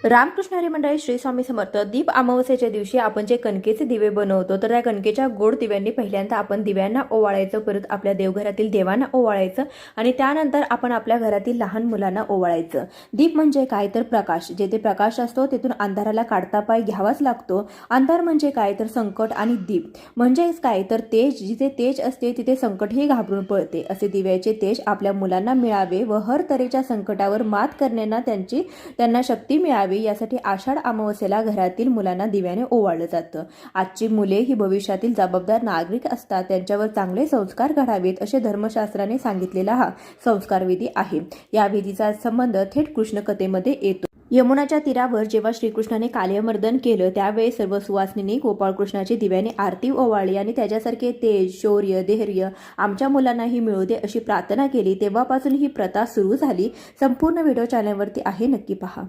रामकृष्ण हरी मंडळी, श्री स्वामी समर्थ. दीप अमावस्येच्या दिवशी आपण जे कणकेचे दिवे बनवतो, तर त्या कणकेच्या गोड दिव्यांनी पहिल्यांदा आपण दिव्यांना ओवाळायचं, परत आपल्या देवघरातील देवांना ओवाळायचं आणि त्यानंतर आपण आपल्या घरातील लहान मुलांना ओवाळायचं. दीप म्हणजे काय तर प्रकाश. जेथे प्रकाश असतो तिथून अंधाराला काढता पाय घ्यावाच लागतो. अंधार म्हणजे काय तर संकट आणि दीप म्हणजेच काय तर तेज. जिथे तेज असते तिथे संकटही घाबरून पळते. असे दिव्याचे तेज आपल्या मुलांना मिळावे व हर तऱ्हेच्या संकटावर मात करण्याला त्यांना शक्ती मिळावी, यासाठी आषाढ अमावस्येला घरातील मुलांना दिव्याने ओवाळलं जातं. आजची मुले ही भविष्यातील जबाबदार नागरिक असतात. त्यांच्यावर चांगले संस्कार घडावेत असे धर्मशास्त्राने सांगितलेला हा संस्कार विधी आहे. या विधीचा संबंध थेट कृष्ण कथेमध्ये येतो. यमुनाच्या तीरावर जेव्हा श्रीकृष्णाने कालियमर्दन केलं, त्यावेळी सर्व सुवासिनींनी गोपाळकृष्णाची दिव्याने आरती ओवाळली आणि त्याच्यासारखे तेज, शौर्य, धैर्य आमच्या मुलांनाही मिळू दे अशी प्रार्थना केली. तेव्हापासून ही प्रथा सुरू झाली. संपूर्ण व्हिडिओ चॅनलवरती आहे, नक्की पहा.